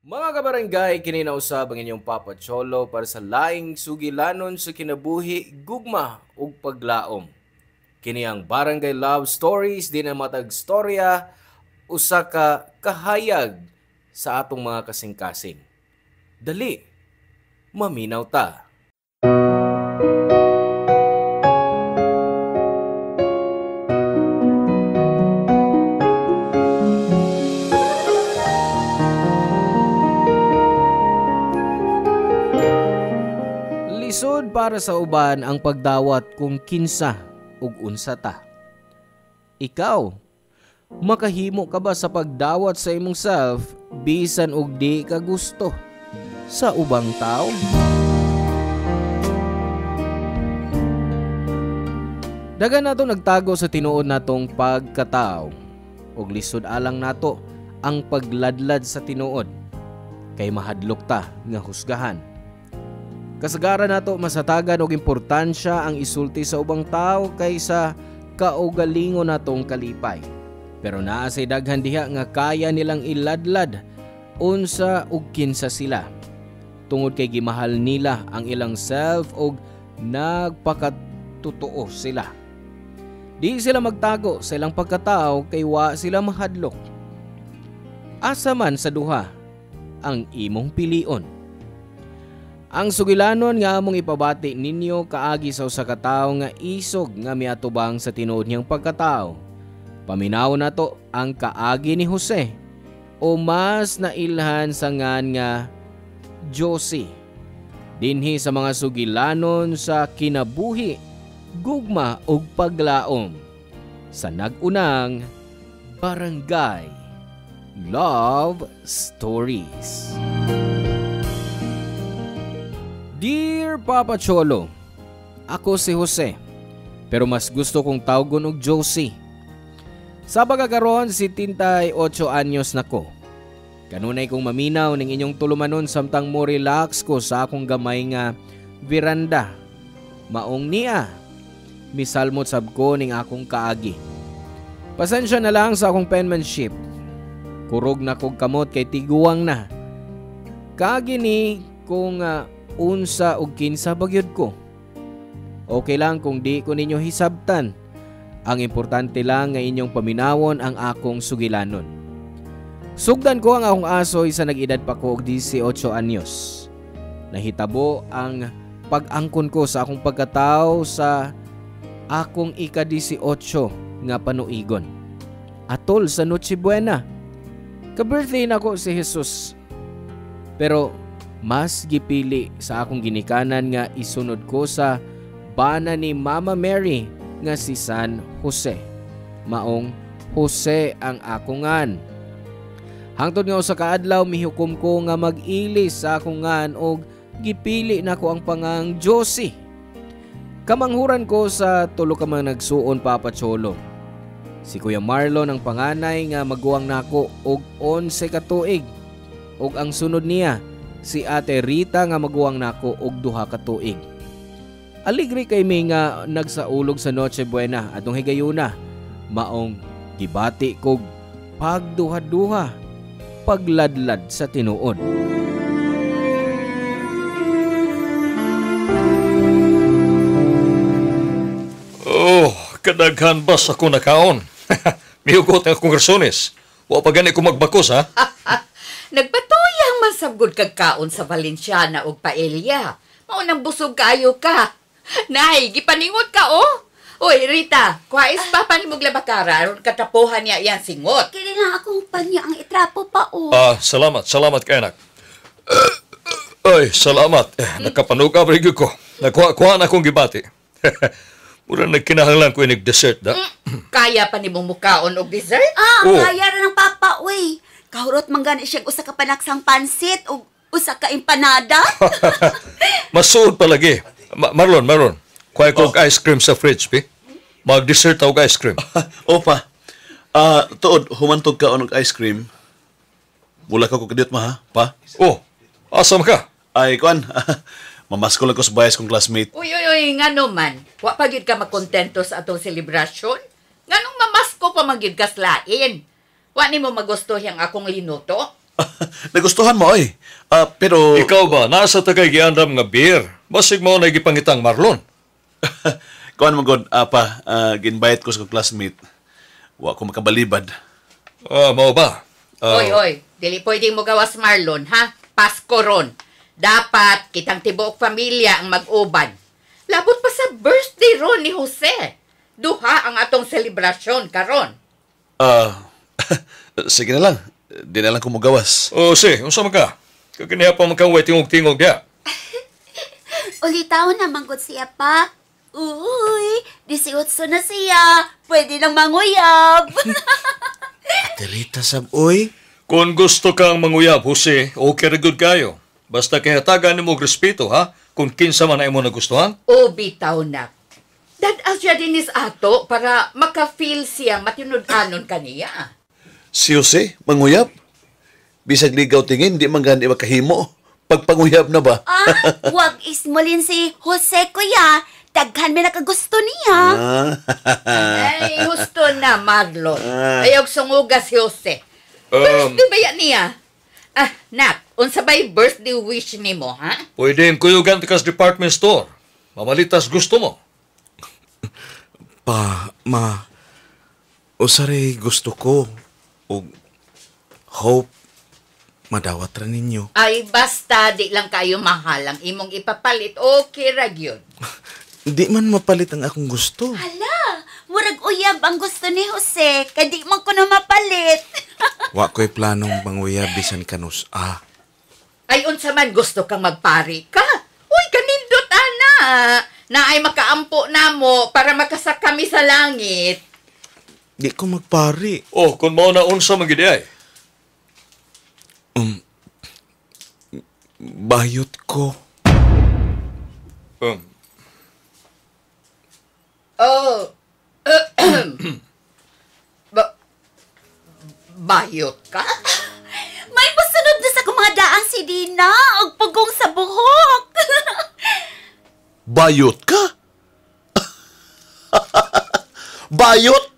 Mga kabarangay, kininausab ang inyong Papa Cholo para sa laing sugilanon sa kinabuhi, gugma ug paglaom. Kini ang Barangay Love Stories, di na matag storya, usa ka kahayag sa atong mga kasing-kasing. Dali, maminaw ta. Lisod para sa uban ang pagdawat kung kinsa ug unsa ta. Ikaw, makahimo ka ba sa pagdawat sa imong self bisan og di ka gusto sa ubang tao? Dagan nato nagtago sa tinuod natong pagkatao ug lisod alang nato ang pagladlad sa tinuod kay mahadlok ta nga husgahan. Kasagaran nato masatagan og importansya ang isulti sa ubang tao kaysa kaugalingon natong kalipay. Pero naa say daghan diha nga kaya nilang iladlad unsa ug kinsa sila. Tungod kay gimahal nila ang ilang self ug nagpakatotoo sila. Di sila magtago sa ilang pagkatao kay wa sila mahadlok. Asa man sa duha ang imong pilion. Ang sugilanon nga among ipabati ninyo kaagi sa usa ka tawo nga isog nga miatubang sa tinuod niyang pagkatao. Paminaw nato ang kaagi ni Jose o mas nailhan sa ngan nga Josie. Dinhi sa mga sugilanon sa kinabuhi, gugma ug paglaom sa nagunang Barangay Love Stories. Dear Papa Cholo, ako si Jose, pero mas gusto kong tawgon og Josie. Sa pagkakaroon si 38 anyos na ko. Kanunay kong maminaw ning inyong tulumanon samtang mo relax ko sa akong gamay nga veranda. Maong niya, misalmot sab ko ning akong kaagi. Pasensya na lang sa akong penmanship. Kurog na kog kamot kay tiguang na. Kaagi ni kung unsa ug kinsa bagyod ko. Okay lang kung di ko ninyo hisabtan. Ang importante lang nga inyong paminawon ang akong sugilanon. Sugdan ko ang akong asoy sa nag-edad pa ko og 18 anyos. Nahitabo ang pag-angkon ko sa akong pagkatao sa akong ika-18 nga panuigon. Atol sa Noche Buena. Ka-birthday na ko si Jesus. Pero mas gipili sa akong ginikanan nga isunod ko sa bana ni Mama Mary nga si San Jose. Maong Jose ang akongan. Hangtod nga usa ka adlaw mihukom ko nga mag-ilis sa akongan og gipili nako ang pangang Josie. Kamanghuran ko sa tulo ka mga nagsuon, Papa Cholo. Si Kuya Marlon ang panganay nga maguwang nako og 11 ka tuig. Og ang sunod niya si Ate Rita nga maguwang nako og 2 ka tuig. Aligre kay mi nga nagsaulog sa Noche Buena atong higayuna. Maong gibati kog pagduha-duha, pagladlad sa tinuod. Oh, kadaghan bas ako nakaon. Mihugot ang akong rasones. Wa pa gani ko magbakos, ha? Nagpatuyang masabgod kag kaon sa Valenciana og paella. Maunang busog kayo ka. Nay, gipaningot ka oh. Oy, Rita, kuhais pa panimog labakara aron katapuhan niya iyang singot. Kaya na akong panya ang itrapo pa o. Salamat kay anak. Ay, salamat. Nakapanuka rin ko. Nakuha na akong gibati. Mura nagkinahanglan ko inig dessert da. Kaya pa ni mong mukaon og dessert? Ang kaya rin ng papa, uy. Kahurot man gani siya usa ka panaksang pansit o usa ka empanada. Masuod palagi. Marlon. Kuha ko ice cream sa fridge, pi. Mag-dessert ako ice cream. Opa. Tuod, humantog ka og ice cream. Mula ka ko kadiyot ma, ha? Pa? Oh, asam ka? Ay, kuan. Mamasko lang ko sa bias kong classmate. Uy, ngano man. Wa pa gyud ka makontento sa atong selebrasyon? Nganong mamasko pa magyud ka slain? Wa nimo magusto yang akong linuto? Nagustuhan mo, oy. Pero... Ikaw ba, nasa tagay giandam nga beer? Basig mo na gipangitang Marlon. Kuhan mo, God, pa, ginbayad ko sa kong classmate. Wa ko makabalibad. Mao ba? Oy, dili pwedeng mo gawas Marlon, ha? Pasko ron. Dapat kitang tibuok pamilya ang mag-uban. Labot pa sa birthday ron ni Jose. Duha ang atong selebrasyon karon. Sige na lang. Di na lang ko magawas. Unsa man ka? Kaginiya pa man kang tingog ya. Ulitaw na manggod siya pa. Uy, 18 na siya. Pwede nang manguyab. Terita saboy. Kung gusto kang manguyab, Jose, okay ra gud kayo. Basta kihatagan nimo og respeto, ha? Kung kinsa man ay mo nagustuhan. O bitaw na. Dad-as siya din is ato para maka-feel siya matinud-anon kaniya. Si Jose, manguyab. Bisag ligaw tingin, di man gani makahimo. Pagpanguyab na ba? Wag ismulin si Jose, kuya. Daghan may nakagusto niya. Ay, gusto na, Marlon. Ayog sunguga si Jose. Birthday ba yan niya? Nak, unsa ba'y birthday wish ni mo, ha? Pwede yung kuyugan kas department store. Mamalitas gusto mo. Pa, ma. Usari gusto ko. O hope madawat ra ninyo. Ay, basta di lang kayo mahal ang imong ipapalit. Okay ra gyud. Di man mapalit ang akong gusto. Hala, murag uyab ang gusto ni Jose. Kaya di man ko na mapalit. Wa ko'y planong manguyab bisan kanus. Ay, unsa man gusto kang magpari ka? Uy, kanindot, ana. Na ay makaampo na mo para makasak kami sa langit. Di ko magpari. Kung mao na unsa man gid ay. Bayot ko. Bayot ka? May pasunod na sa kumadaan si Dina. Og pugong sa buhok. Bayot ka? Bayot?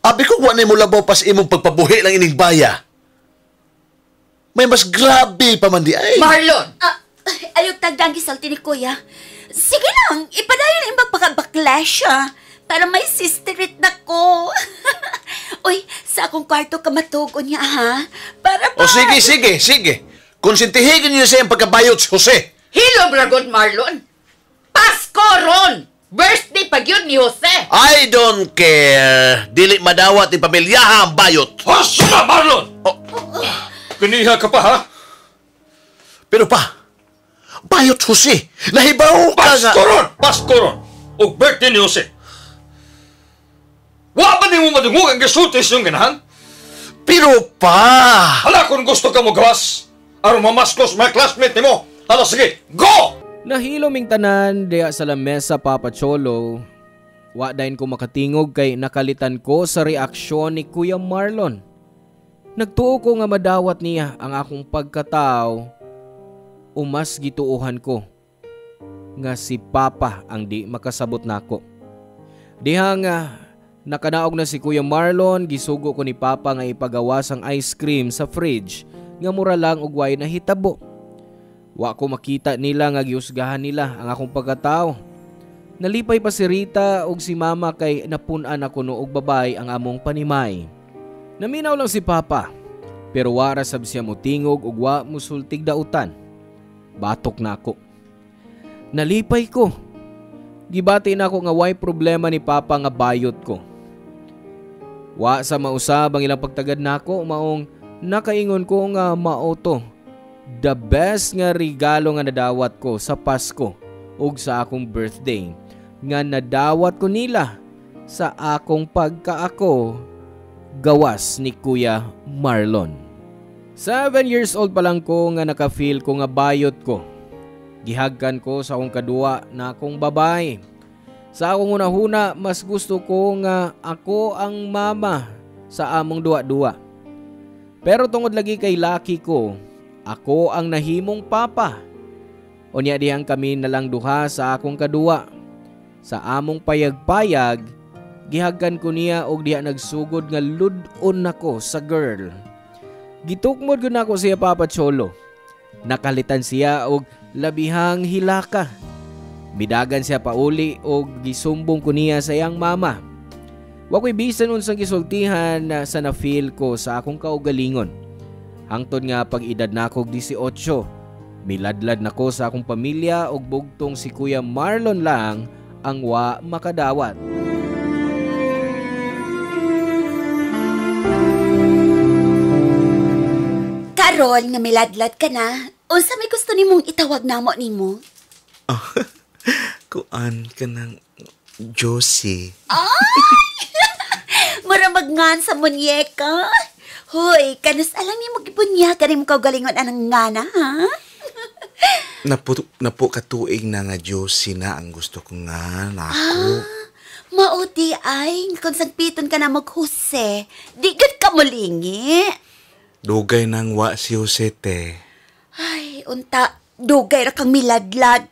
Abi ko wa na mo labaw pas imong pagpabuhi lang ining baya. May mas grabe pa man di ay. Marlon! Ayog tagdang gisalti ni kuya. Sige lang, ipadayon na imbang pagka-backlash para may sisterit na ko. Uy, sa akong kwarto ka matugon niya, ha? Para pa... Sige. Konsentihigin niyo sa iyong pagkabayot, Jose. Hilom ragon, Marlon! Pasko ron! Birthday pag yun ni Jose! I don't care. Dili madawat ni pamilyaha ang bayot. Suna, Marlon! Kaniha ka pa, ha? Pero pa, bayot, Jose. Nahibaw ka nga. Pasko ron! O birthday ni Jose. Wa ba di mo madungog ang gasultis yung ganahan? Pero pa... Hala, kung gusto ka mo gawas, aron mamaskos mga classmate ni mo. Hala, sige, go! Nahilom ing tanan diya sa lamesa, Papa Cholo. Wa dayon ko makatingog kay nakalitan ko sa reaksyon ni Kuya Marlon. Nagtuo ko nga madawat niya ang akong pagkatao o mas gituuhan ko nga si Papa ang di makasabot nako. Diha nga nakanaog na si Kuya Marlon, gisugo ko ni Papa nga ipagawas ang ice cream sa fridge nga mura lang og way nahitabo. Wa ko makita nila nga giusgahan nila ang akong pagkatao. Nalipay pa si Rita og si Mama kay napun-an ako no og babay ang among panimay. Naminaw lang si Papa, pero wara sab siya mo tingog ug wa musultig dautan. Batok na ako. Nalipay ko. Gibati na ako nga way problema ni Papa nga bayot ko. Wa sa mausab ang ilang pagtagad nako maong nakaingon ko nga mao to. The best nga regalo nga nadawat ko sa Pasko ug sa akong birthday nga nadawat ko nila sa akong pagkaako gawas ni Kuya Marlon. 7 years old pa lang ko nga naka-feel ko nga bayot ko. Gihagkan ko sa akong kaduwa na akong babae. Sa akong unahuna, mas gusto ko nga ako ang mama sa among duwa-duwa. Pero tungod lagi kay laki ko, ako ang nahimong papa. Unya dihang kami nalang duha sa akong kaduwa. Sa among payag-payag, gihagkan ko niya og diha nagsugod nga ludon nako sa girl. Gitukmod ko na ako siya Papa Cholo. Nakalitan siya og labihang hilaka. Midagan siya pauli og gisumbong ko niya sa iyang mama. Wa ko'y bisan unsang gisultihan sa na-feel ko sa akong kaugalingon. Hangtod nga pag edad na ako 18, miladlad na ko sa akong pamilya og bugtong si Kuya Marlon lang ang wa makadawat. Karon nga miladlad ka na, unsa may gusto nimong itawag namo nimo? Kuan ka ng Josie. Mura magngan sa munyeka. Hoy, kanus alam niyo magibunya ka rin mo kaugalingon anang ngana, ha? Napo katuig na nga Josie na ang gusto ko nga nako. Mauti ay, kung sagpiton ka na mag-Jose, di gud ka mulingi. Dugay nang wa si Jose te. Ay, unta, dugay ra kang miladlad.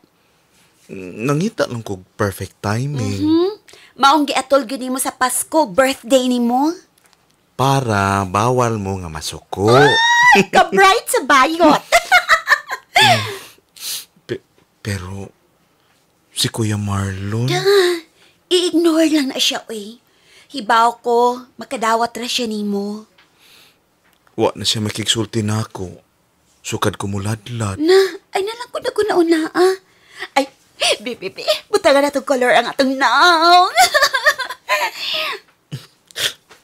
Nangita lang kog perfect timing. Maong giatol gyud nimo sa Pasko, birthday nimo. Para bawal mo nga masuko. Ka-bright sa bayot. Pero si Kuya Marlon, I-ignore lang na siya, uy. Hibaw ko, makadawat ra siya nimo. wa na siya makigsulti na ako. Sukad ko muladlad. Na, ay nalang ko na una, ah. Ay, bibi, butaga na itong color ang atong naong.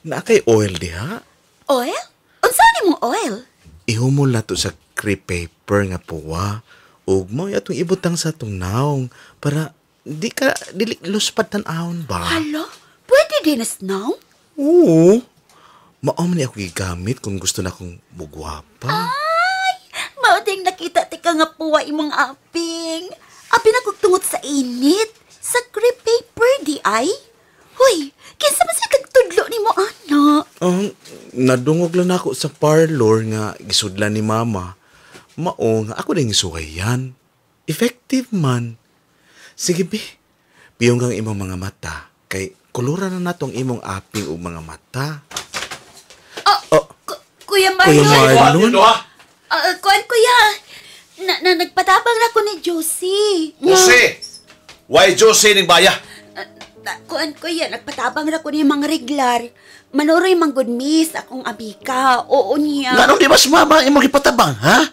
Na kay oil diha. Oil? Unsa ni mong oil? Ihumol na to sa crepe paper nga puwa. Ug mo atong ibutang sa atong naong para di ka dili luspad tan-awon ba? Hala, pwede din as now? Oo. Maom ni ako gigamit kung gusto na akong mugwapa. Ay, mauding nakita ti ka nga puwa imong aping. Apin ako tungot sa init. Sa crepe paper di ay. Hoy, kinsa man siya kagtudlo ni mo, anak? Nadungog lang ako sa parlor nga gisudlan ni mama. Mao nga ako din isuhayan. Effective man. Sige be, piyong kang imong mga mata. Kay kulura na natong imong aping o mga mata. Kuya Kuya Marlon? Marlon? Kuan kuya. Nagpatabang na ko ni Josie. Jose! Why Jose ning baya? Kuan kuya, nagpatabang na ko ni mga reglar. Manuroy mang good miss akong abika. Oo niya. Nga nung di mas mama imong gipatabang, ha?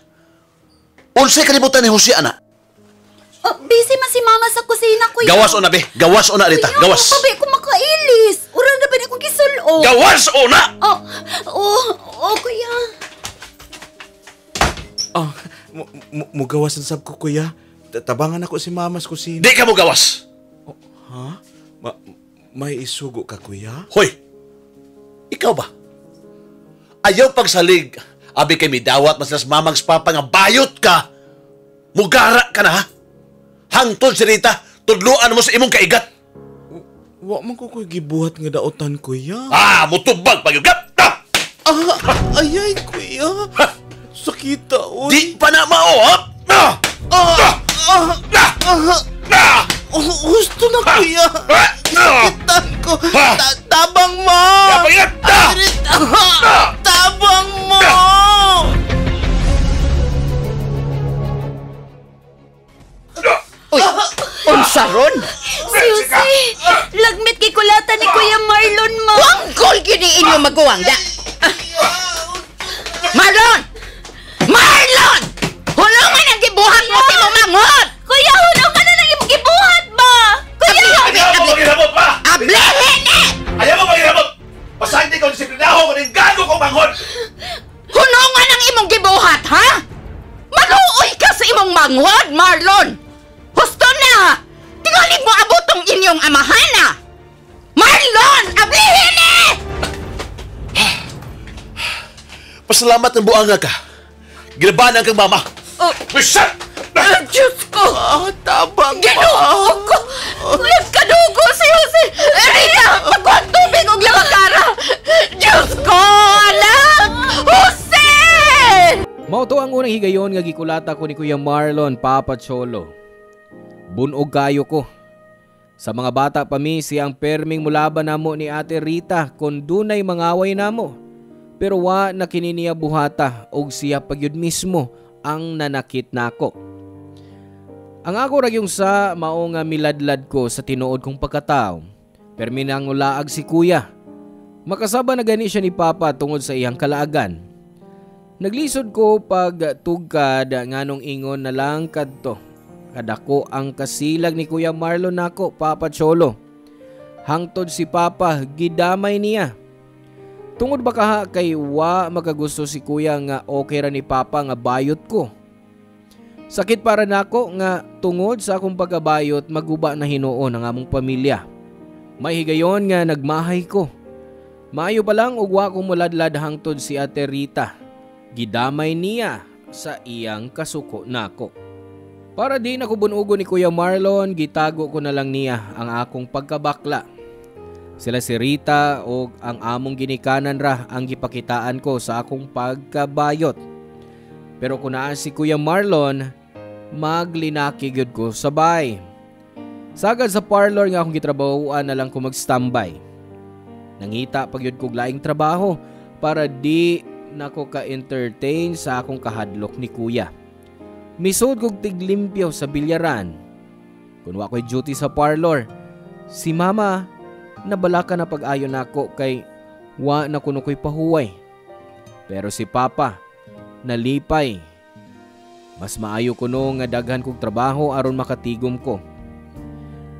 Unsay kalibutan ni Jose, ana? Oh, busy man si mama sa kusina, kuya. Gawas o na, be. Gawas o na, Rita. Gawas. Pabi ko makailis. Ura na ba na akong kisulo? Gawas o na! Kuya. Mugawasan sab ko kuya. Tabangan ako si mama sa kusina. Di ka mo gawas. Ha? May isugo ka kuya? Hoy! Ikaw ba? Ayaw pagsalig. Abi kay midawat mas mamang papa nga bayot ka. Mugara ka na, ha? Hangtod si Rita, tudluan mo sa imong kaigat. Wa man ko ko'y gibuhat nga daotan kuya. Mutubag pagyugap! Ayay kuya. Sakita oy. Di pa na maohap! Gusto na kuya. Sakitan ko. Tabang mo. Papaingat! Tabang mo. Uy, unsa ron? Susi, lagmit kay kulata ni Kuya Marlon mo. Wangkol gini inyo maguwangga. Marlon! Marlon! Hulungan ang gibuhat mo si mo manghod! Kuya, hulong ka na lang yung gibuhat ba? Kuya! Ayaw mo maghirabot pa! Ablehin eh! Ayaw mo maghirabot! Pasante ko disiplinaho ko rin gago kong manghod! Hulungan ang imong gibuhat, ha? Maluoy ka sa imong manghod, Marlon! Husto na! Tingalig mo abotong inyong amahana! Marlon! Ablihin eh! Pasalamat ng buanga ka. Ginabanan kang mama. Wisat! Diyos ko! Tabang Ginoo ko! Nagkadugo si Jose! Rita! Pagkuhan tubig og lamagara! Diyos ko! Anak! Jose! Mao to ang unang higayon nga gikulata ko ni Kuya Marlon, Papa Cholo. Bunog kayo ko. Sa mga bata pa mi siyang perming mulaban namo ni Ate Rita kung dunay mangaway namo. Pero wa na kini niya buhata og siya pagyud mismo ang nanakit nako. Ang ako ra yung sa mao nga miladlad ko sa tinuod kong pagkatao. Pero minangulaag si kuya. Makasaba na gani siya ni Papa tungod sa iyang kalaagan. Naglisod ko pag tugkad nganong ingon na lang kadto. Kadako ang kasilag ni Kuya Marlon nako, Papa Cholo. Hangtod si Papa gidamay niya. Tungod ba kaha kay wa makagusto si Kuya nga okay ra ni Papa nga bayot ko. Sakit para nako nga tungod sa akong pagkabayot maguba na hinuon ang among pamilya. May higayon nga nagmahay ko. Maayo pa lang ug wa ko muladlad hangtod si Ate Rita. Gidamay niya sa iyang kasuko nako. Para di na ko bunugo ni Kuya Marlon, gitago ko na lang niya ang akong pagkabakla. Sila si Rita o ang among ginikanan ra ang gipakitaan ko sa akong pagkabayot. Pero kung naa si Kuya Marlon, maglinaki gyud ko sabay. Sagad sa parlor nga akong gitrabahoan na lang ko mag-standby. Nangita pag yun kog laing trabaho para di nako ka-entertain sa akong kahadlok ni Kuya. Misod kog tiglimpyo sa bilyaran. Kung wa ko'y duty sa parlor, si Mama nabalaka na pag-ayo nako kay wa na kuno ko'y pahuway. Pero si Papa nalipay. Mas maayo kuno nga daghan kog trabaho aron makatigom ko.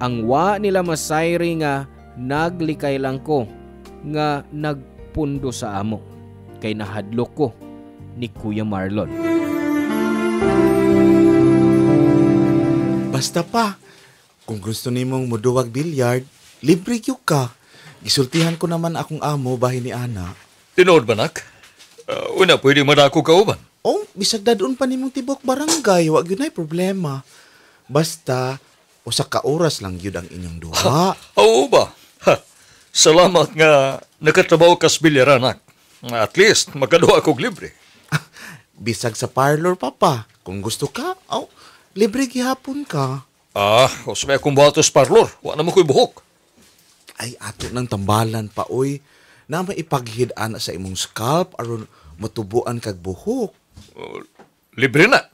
Ang wa nila masayri nga naglikay lang ko nga nagpundo sa amo kay nahadlok ko ni Kuya Marlon. Basta pa, kung gusto nimong muduwag bilyard, libre gyud ka. Gisultihan ko naman akong amo bahin ni Ana. Tinood ba, nak? Una, pwede madako ka uban. Oh, bisag dadun pa nimong tibok barangay, wag yun ay problema. Basta, usa ka oras lang yun ang inyong duha. Oo ba? Salamat nga nakatrabaho ka sa bilyaran, nak. At least, makaduha kog libre. Bisag sa parlor, Papa. Kung gusto ka, libre gihapon ka. Usmay akong batos parlor. Wa naman ko'y buhok. Ay, ato ng tambalan pa, oy. Na maipaghid-an sa imong scalp aron matubuan kag buhok. Libre na.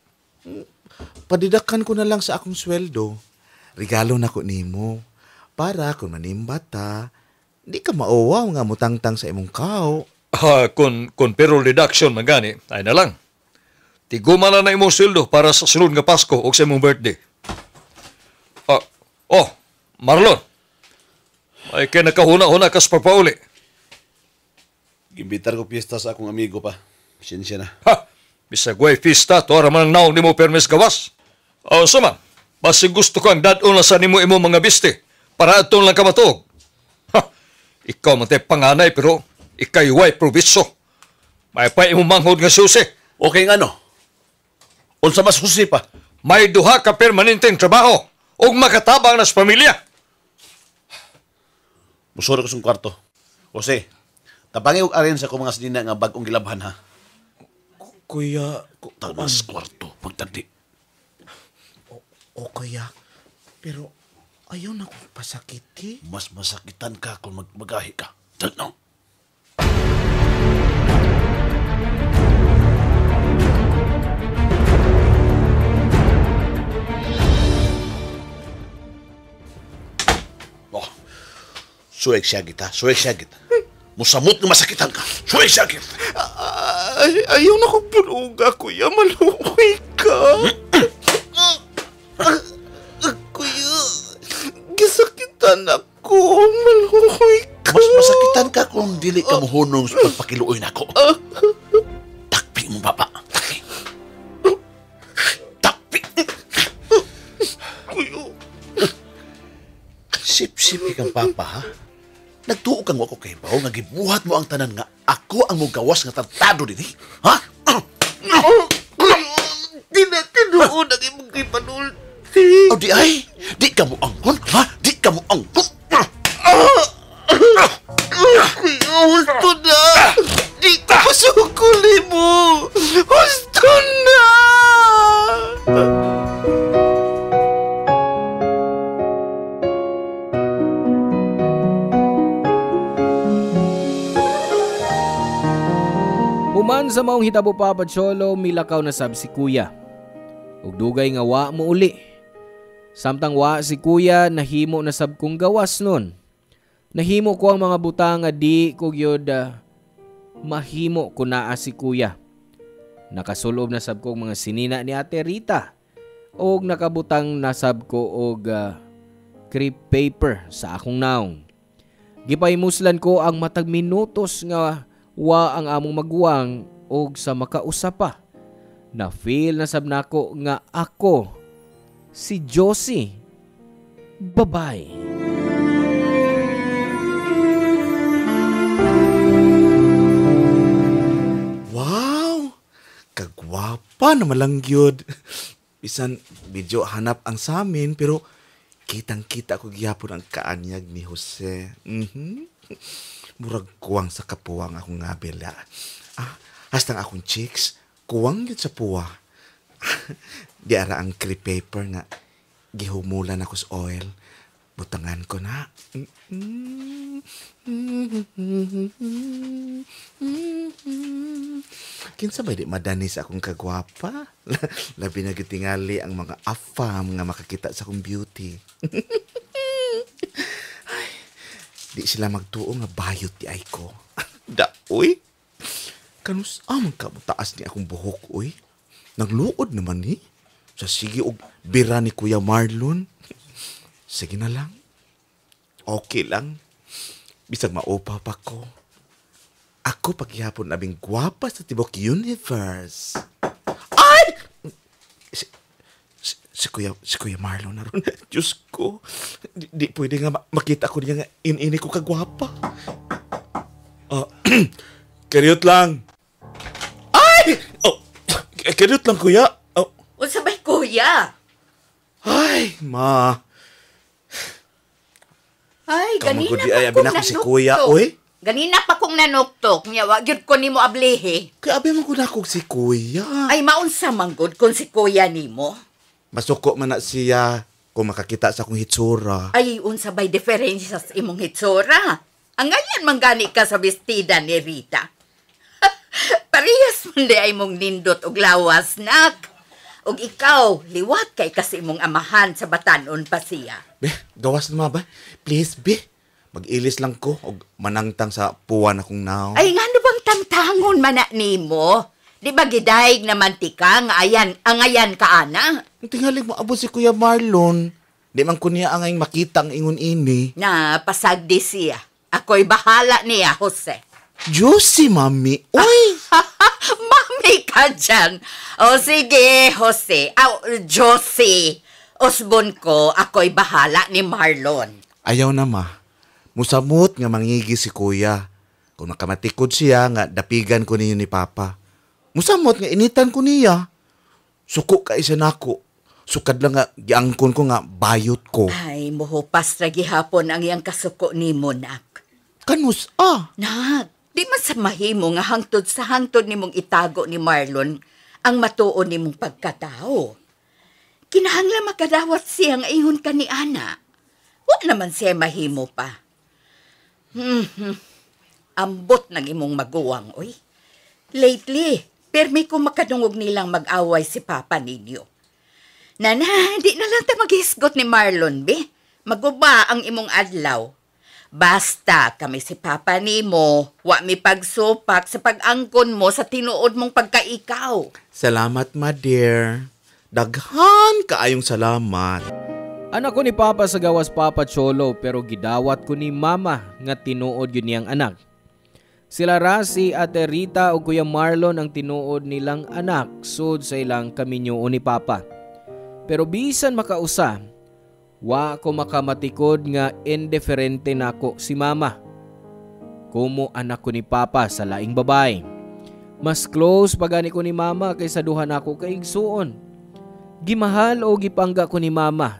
Padidakan ko na lang sa akong sweldo. Regalo na ko nimo. Para kung manimbata, di ka mauwaw nga mutangtang sa imong kao. Kung payroll deduction man gani, ay na lang. Tiguman na imong sweldo para sa sunod nga Pasko o sa imong birthday. Marlon. Ay kaya nakahuna-huna ka sa papauli. Gimbitar ko piyesta sa akong amigo pa. Pasensya na. Bisag way fiesta, to araman ang naong ni mo permis gawas. Sama, basi gusto ko ang dadon na sa nimo imo mga biste para atong lang kamatog. Ikaw man tayo panganay pero ikay way probiso. May pa imo manghod nga susi. Okay nga no. Unsa mas susi pa? May duha ka permanenteng trabaho o makatabang na sa pamilya. Musura ko sa kwarto. Jose, tabangi og arin sa ko mga sinina nga bagong gilabhan ha. Kuya, Tamas kwarto, pagtandi. o kuya, pero ayaw na kong pasakiti. Mas masakitan ka kung magahi ka. Tanaw. Suwek siya kita, suwek siya kita. Musamot nga masakitan ka. Suwek siya kita. Ayaw na kong punuga, kuya. Malukoy ka. Kuya, gisakitan ako. Malukoy ka. Mas masakitan ka kung dili ka muhunong sa pagpakiluoy na ako. Takpi mo, baba. Takpi. Takpi. Kuya. Sip-sip ikang papa, ha? Nagtuo kang wako kay Bao nga gibuhat mo ang tanan nga ako ang mugawas nga tratado dili. Ha? Di na tinuod ang imong ipanulti. O di ay, di ka mo angkon, ha? Di ka mo angkon. Kuya, husto na. Di ka masukuli mo. Husto na. sa maong hitabo Papa Cholo, milakaw na sab si kuya. Ug dugay nga wa mo uli. Samtang wa si kuya, nahimo na sab kong gawas nun. Nahimo ko ang mga butang nga di ko gyud mahimo ko naa si kuya. Nakasulob na sab ko mga sinina ni Ate Rita. Og nakabutang na sab ko og crepe paper sa akong naong. Gipaymuslan ko ang matag minutos nga wa ang among maguwang og sa makausapa. Na feel na sab nako nga ako si Josie. Bye-bye. Wow! Kagwapa naman lang yun. Bisan, medyo hanap ang samin, pero kitang-kita ko gyapon ang kaanyag ni Jose. Murag kuwang sa kapuwang akong ngabela. Hastang akong chicks, kuwang yun sa puwa. Di ara ang crepe paper nga gihumulan ako sa oil. Butangan ko na. Kinsa ba di madani sa akong kagwapa? Labi na gitingali ang mga afam nga makakita sa akong beauty. Ay, di sila magtuo nga bayot di ay ko. Uy. Kanus amang kabutaas ni akong buhok, uy. Nagluod naman ni. Sa sige og bira ni Kuya Marlon. Sige na lang. Okay lang. Bisag maupaw pa ko. Ako paghihapon nabing gwapa sa tibok universe. Ay! Si Kuya Marlon na ron. Diyos ko. Di pwede nga makita ko niya nga ini ko kagwapa. Karyot lang. Ay! Oh, karyot lang, kuya. Oh. Unsa bay kuya? Ay, ma. Ay, ganina Kamagudi ay pa abin kong ako si nanuktok. kuya, oy. Ganina pa kong nanuktok. Nya, wag yun ko nimo ablihi. Kaya abin mo ko na si kuya. Ay, maunsa manggod kung si kuya nimo. Masuko man na siya kung makakita sa akong hitsura. Ay, unsa bay diferensya sa imong hitsura. Ang ngayon manggani ka sa bestida ni Rita. Parehas man di ay mong nindot og lawas, nak. Og ikaw, liwat kay kasi imong amahan sa batanon pa siya. Be, gawas na ba? Please, be. Mag-ilis lang ko og manangtang sa puwan akong naw. Ay, nga bang tangtangon man na nimo? Di ba gidayeg na mantika nga ayan ka ana? Tingaling mo abo si Kuya Marlon. Di man ko niya angay makita ang ingon ini. Na pasagdi siya. Ako'y bahala niya, Jose. Josie, mami. Uy! Mami ka dyan. O sige, Jose. Josie. Osbon ko, ako'y bahala ni Marlon. Ayaw na, ma. Musamot nga mangigi si kuya. Kung nakamatikod siya nga dapigan ko ninyo ni Papa. Musamot nga initan ko niya. Suko ka isa nako. Sukad lang nga giangkon ko nga bayot ko. Ay, muhupas na gihapon ang iyang kasuko ni mo, nak. Kanus, Nak, di man sa mahimo nga hangtod sa hangtod nimong itago ni Marlon ang matuon nimong pagkatao. Kinahanglan makadawat siya nga ingon ka ni Ana. Wa naman siya mahimo pa. Ambot ng imong maguwang, oy. Lately, permi ko makadungog nilang mag-away si Papa ninyo. Nana, di na lang ta maghisgot ni Marlon, be. Maguba ang imong adlaw. Basta kami si Papa nimo, wa mi pagsupak sa pag-angkon mo sa tinuod mong pagkaikaw. salamat, ma dear. Daghan kaayong salamat. Anak ko ni Papa sa gawas Papa Cholo pero gidawat ko ni Mama nga tinuod yun niyang anak. Sila ra si Ate Rita o Kuya Marlon ang tinuod nilang anak sud sa ilang kaminyo ni Papa. Pero bisan makausa, wa ko makamatikod nga indiferente nako si Mama. Kumo anak ko ni Papa sa laing babae. Mas close pagani ko ni Mama kaysa duha nako kay igsuon. Gimahal o gipangga ko ni Mama.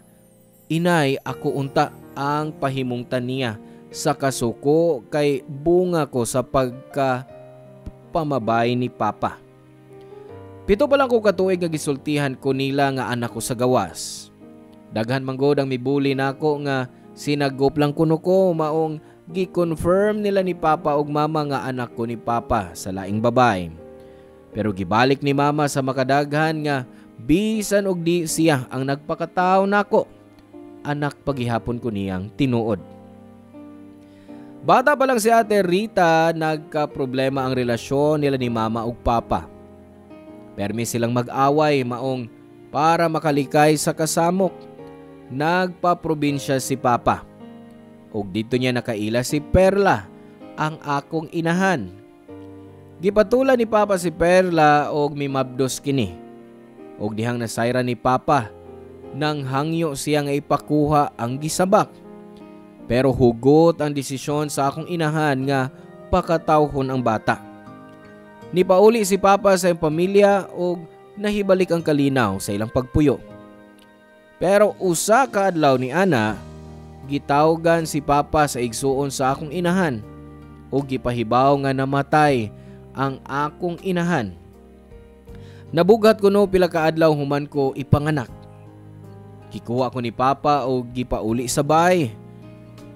Inay ako unta ang pahimungtan niya sa kasuko kay bunga ko sa pamabay ni Papa. 7 pa lang ko katuig nga gisultihan ko nila nga anak ko sa gawas. Daghan manggod ang mibuli nako nga sinagop lang kuno ko maong gi-confirm nila ni Papa ug Mama nga anak ko ni Papa sa laing babae. Pero gibalik ni mama sa makadaghan nga bisan og di siya ang nagpakataw nako, anak pagihapon ko niyang tinuod. Bata pa lang si Ate Rita, nagka-problema ang relasyon nila ni mama ug papa. Permi silang mag-away maong para makalikay sa kasamok. Nagpa-probinsya si papa. Ug dito niya nakaila si Perla, ang akong inahan. Gipatulan ni papa si Perla og mimabdos kini. Og dihang nasayra ni papa, nang hangyo siya nga ipakuha ang gisabak. Pero hugot ang desisyon sa akong inahan nga pakatawhon ang bata. Nipauli si papa sa iyang pamilya og nahibalik ang kalinaw sa ilang pagpuyo. Pero usa ka adlaw ni ana, gitawgan si papa sa igsuon sa akong inahan og gipahibaw nga namatay ang akong inahan. Nabugat ko no pila ka adlaw human ko ipanganak. Gikuha ko ni papa og gipauli sa bahay.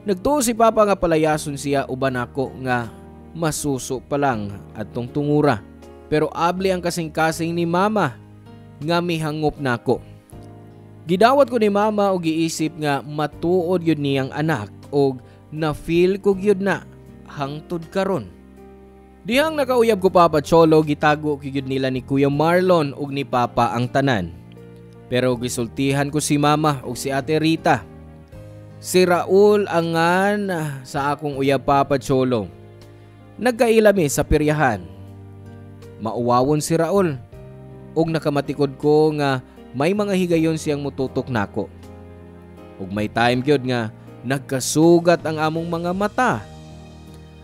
Nagtuo si papa nga palayason siya uban ako nga masuso pa lang atong tungura. Pero abli ang kasing-kasing ni mama nga mihangop nako. Gidawat ko ni mama og giisip nga matuod yun niyang anak og na-feel ko gyud na hangtod karon. Dihang nakauyab ko Papa Cholo, gitago gyud nila ni Kuya Marlon ug ni Papa ang tanan. Pero gisultihan ko si mama ug si Ate Rita. Si Raul angan sa akong uyab Papa Cholo. Nagkailami sa piryahan. Mauwawon si Raul ug nakamatikod ko nga may mga higayon siyang mututok nako. Ug may time gyud nga nagkasugat ang among mga mata.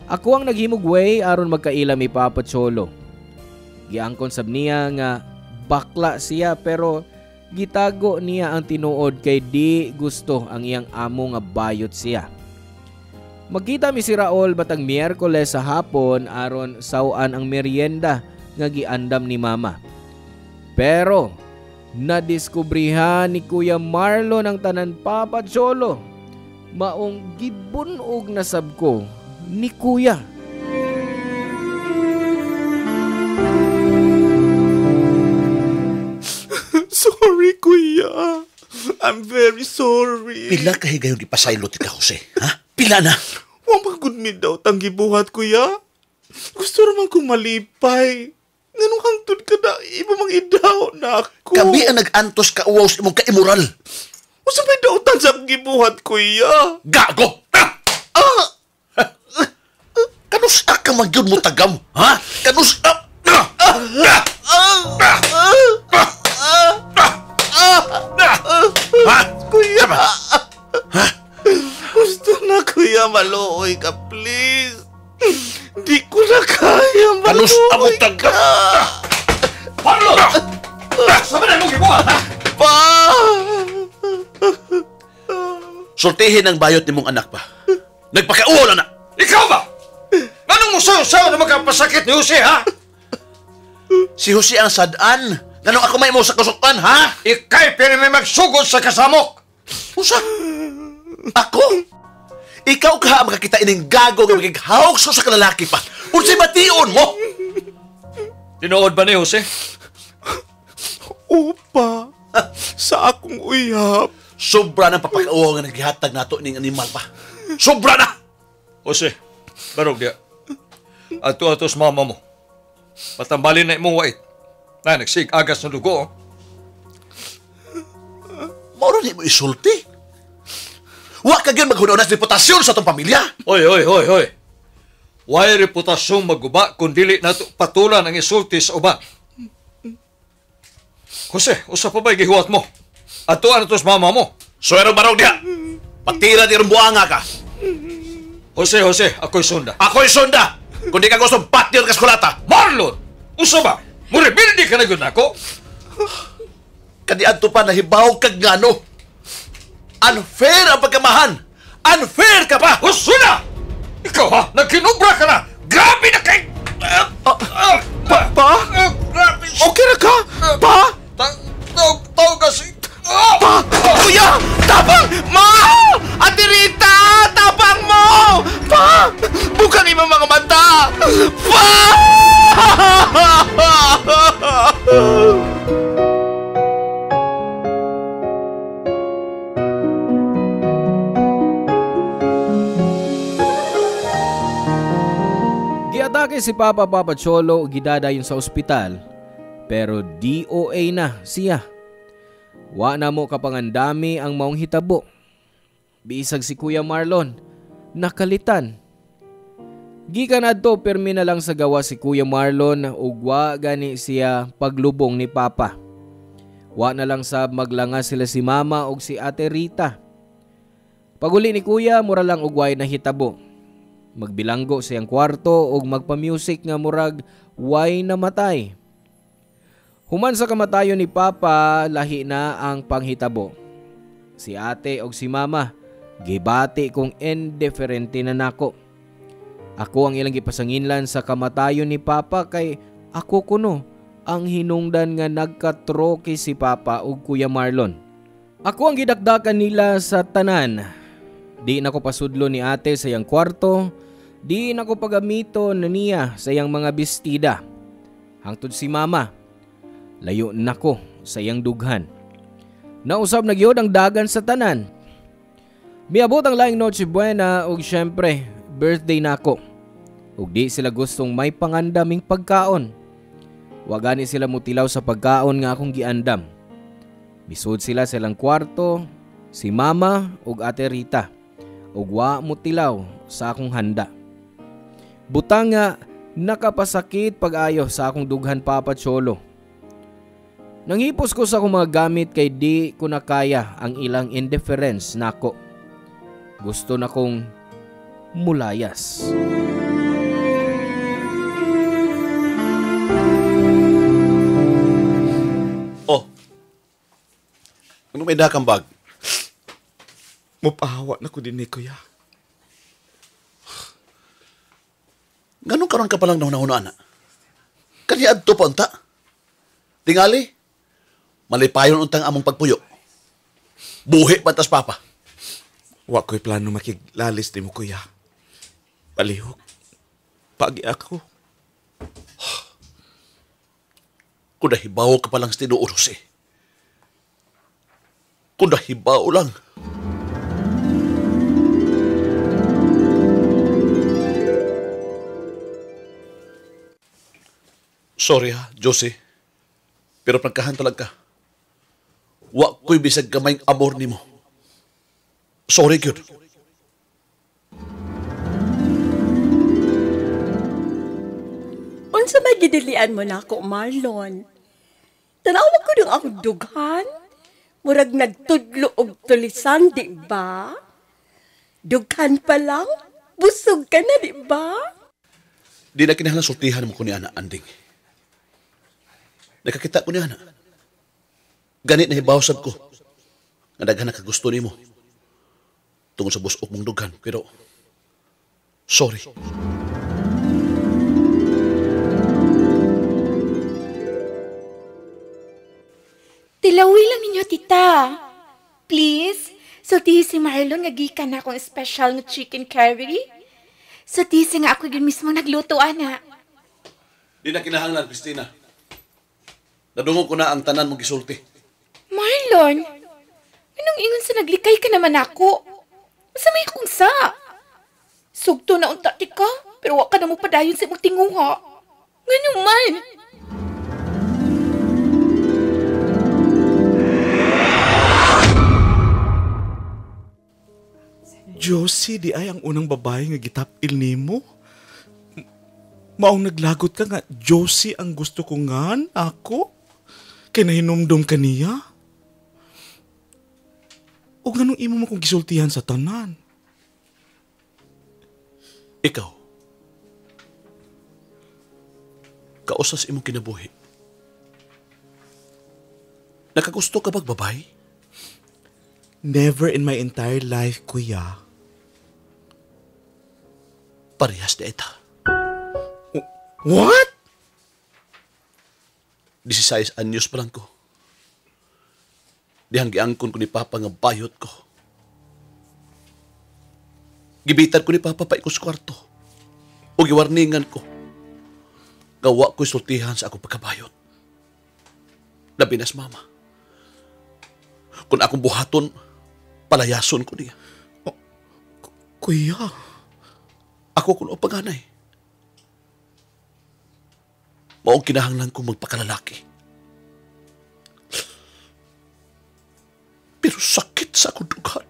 Ako ang naghimugway aron magkailami Papa Cholo. Giangkon sab niya nga bakla siya pero gitago niya ang tinuod kay di gusto ang iyang amo nga bayot siya. Magkita mi si Raul batang Miyerkules sa hapon aron sawan ang merienda nga giandam ni mama. Pero nadiskubrihan ni Kuya Marlon ang tanan Papa Cholo. Maong gibunog na sab ko ni Kuya. Sorry, Kuya. I'm very sorry. Pila ka higayong ipasaylot ika, Jose? Ha? Pila na? Huwag magod mi daw tang gibuhat, Kuya. Gusto naman kong malipay. Nganong hangtod ka na, iba mang idaw na ako. Kami ang nag-antos ka uwaw sa imong kaimoral. Usa may daw tan sa akong gibuhat, Kuya. Gago! Kanusa ka magyud mo tagam? Ha? Kanusa? Ha? Kuya! Ha? Gusto na, Kuya, maluoy ka, please. Di ko na kaya Kanusa mo maluoy ka. tagam? Pablo! Sabi na mo gibuhat, ha? Pa! Sultihin ang bayot ni mong anak pa. Nagpakaulo na! Ikaw ba? Anong mo sayo na magkapasakit ni Jose, ha? Si Jose ang sadan. Anong ako may mo sa kasuktan, ha? Ikay pero may magsugod sa kasamok. Usa? Ako? Ikaw ka makakita ining gago nga magigahawak sa kalalaki pa. Unsay bation mo? Tinuod ba ni Jose? Upa, sa akong uyab. Sobra ng papakauwa nga naghihatag nato ning animal pa. Sobra na! Jose, barog dia. Ato-atos mama mo. Patambalin na imong wait. Na nagsig-agas ng dugo. Mauro ni mo isulti. Wa ka gyud maghunaw reputasyon sa atong pamilya. Hoy. Way reputasyon maguba kung dili nato patulan ang isulti sa uban. Jose, usa pa ba'y gihuwat mo? Ato-an atos mama mo. Suero barog dia. Patira di rumbuanga ka. Jose, ako'y sunda. Ako'y sunda! Kung di ka gustong patio ka skulata. Marlon! Usa ba? Muribildi ka na yun ako? Kadiadto pa nahibaw kag ngano. Unfair ang pagkamahan! Unfair ka pa! Usuna! Ikaw ha? Nagkinubra ka na! Grabe na kay... Pa? Grabe! Okay na ka? Pa? Tao kasi... Pa! Kuya! Tapang! Ma! Ate Rita! Tapang mo! Pa! Bukang imong mga mata! Pa! Giatake si Papa Cholo ug gidadayon sa ospital, pero DOA na siya. Wa na mo kapangandami ang maong hitabo. Bisag si Kuya Marlon, nakalitan. Gikan adto permi na lang sa gawa si Kuya Marlon ug wa gani siya paglubong ni Papa. Wa na lang sa maglanga sila si Mama ug si Ate Rita. Paguli ni Kuya, mura lang ug way na hitabo. Magbilanggo siyang kwarto ug magpa-music nga murag way namatay. Human sa kamatayon ni Papa, lahi na ang panghitabo. Si ate ug si mama, gibati kong indiferente na nako. Ako ang ilang gipasanginlan sa kamatayon ni Papa kay ako kuno ang hinungdan nga nagkatroke si Papa ug Kuya Marlon. Ako ang gidakdakan nila sa tanan. Di na ko pasudlo ni ate sa iyang kwarto. Di na ko pagamito na niya sa iyang mga bestida. Hangtod si mama, layo nako sa iyang dughan. Nausab na gyud ang dagan sa tanan. Miabot ang laing Noche Buena ug syempre birthday nako. Ug di sila gustong may pangandaming pagkaon. Wa gani sila mutilaw sa pagkaon nga akong giandam. Misud sila sa ilang kwarto, si mama ug ate Rita. Ug wa mutilaw sa akong handa. Butang nga nakapasakit pag-ayo sa akong dughan Papa Cholo. Nanghipos ko sa akong mga gamit kay di ko na kaya ang ilang indifference nako. Gusto na kong mulayas. Oh. Ano may dakang bag? Mupahawa na ko din ni Kuya. Ganun karon ka palang nauna na. Kanya adto pa unta. Tingali, malipayon untang among pagpuyo. Buhi patas Papa. Wa ko'y plano makiglalis ni mo, Kuya. Palihok. Pagi ako. Kung nahibaw ka palang sa tinuuros eh. Kung nahibaw lang. Sorry ha, Josie. Pero pagkahan talaga ka. Wa ko'y bisag kamayng amor ni mo. Sorry, Kyud. Unsa may gidilian mo na ako, Marlon? Tanawag ko ng akong dughan. Murag nagtudlo og tulisan, di ba? Dughan pa lang? Busog ka na, di ba? Di na kinahanglan sultihan mo ko ni Ana, Anding. Nakakita ko ni Ana. Ganit na hibawsad ko. Nga daghan na kagusto ni mo. Tungkol sa busok mong dughan. Pero, sorry. Tilawi lang ninyo, tita. Please, sultihi si Marlon nga gikan na akong special nga chicken curry. Sultihi nga ako yun mismo nagluto, ana. Di na kinahanglan, Christina. Nadungog ko na ang tanan mong gisulti. Marlon, anong ingon sa naglikay ka naman ako? Masamay akong sa. Sugto na unta ti ka, pero wak ka na mo padayon sa imong tinguha. Ganyan man. Josie, di ay ang unang babae nga gitapil nimo. Maong naglagot ka nga, Josie ang gusto ko ngan, ako? Kaya nahinumdum ka niya? O ganong imo mo kong gisultihan sa tanan? Ikaw, kausas imong kinabuhi. Nakagusto ka bang babae? Never in my entire life, Kuya. Parehas na ita. What? 16 anyos pa lang ko. Dihang giangkon ko ni Papa nga bayot ko. Gibitan ko ni Papa pa ikos kwarto. O giwarningan ko. Gawa ko'y sultihan sa akong pagkabayot. Labi na si mama. Kung akong buhaton, palayason ko niya. Kuya, Ako kuno panganay. Maong kinahanglan kong magpakalalaki. Pero sakit sa akong dugan.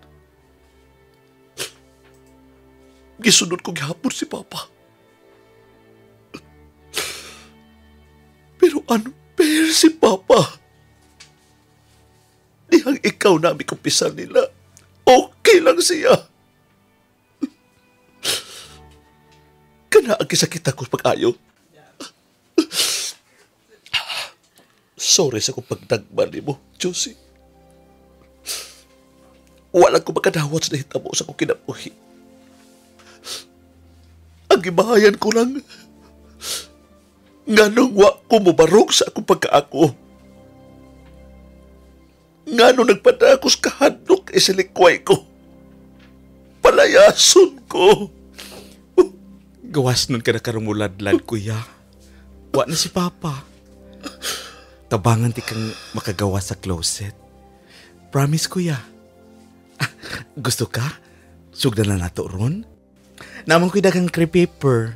Gisunod ko gihapon si Papa. Pero unfair si Papa. Dihang ikaw na may kumpisan nila. Okay lang siya. Kana ang kisakit ako pag-ayo. Sorry sa kong pagdagman mo, Josie. Wala ko makadawat sa nahitabo sa kong kinabuhi. Ang ibahayan ko lang, nganong wa ko mubarog sa akong pagkaako. Nganong nagpadakos kahadlok isilikway ko. Palayason ko. gawas nun ka na karumuladlad, kuya. Wa na si Papa. Tabangan ti kang makagawa sa closet. Promise, kuya. Gusto ka? Sugdan na nato ron? Namang kuya dagang crepe paper.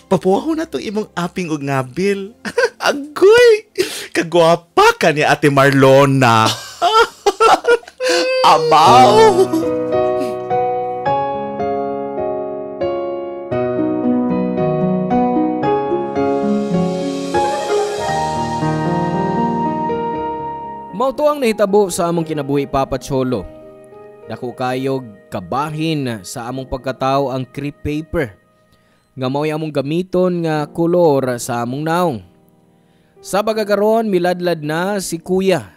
Papuwaho na itong imong aping ug ngabil. Agoy! Kagwapa ka ni Ate Marlona. Amaw! Mauto ang nahitabo sa among kinabuhi, Papa Cholo. Dako kayog kabahin sa among pagkatao ang crepe paper. Nga mao'y among gamiton nga kolor sa among naong. Sa bagagaron miladlad na si Kuya.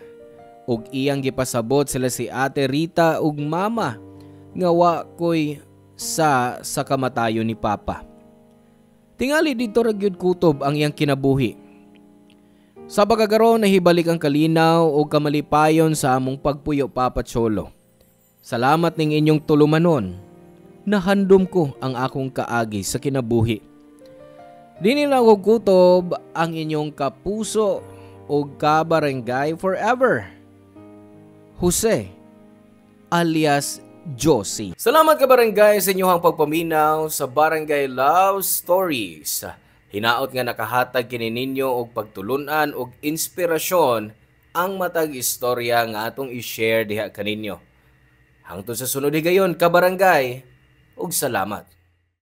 Ug iyang gipasabot sila si Ate Rita ug Mama nga wa ko'y sa kamatayon ni Papa. Tingali dito ra gyud kutob ang iyang kinabuhi. Sa bagagaron nahibalik ang kalinaw o kamalipayon sa among pagpuyo, Papa Cholo. Salamat ning inyong tulumanon. Nahandom ko ang akong kaagi sa kinabuhi. Dinilang og kutob ang inyong kapuso o kabarangay forever. Jose alias Josie. Salamat kabarangay sa inyong pagpaminaw sa Barangay Love Stories. Hinaot nga nakahatag kini ninyo og pagtulunan og inspirasyon ang matag istorya nga atong i-share diha kaninyo. Hangtod sa sunod higayon kabarangay, og salamat.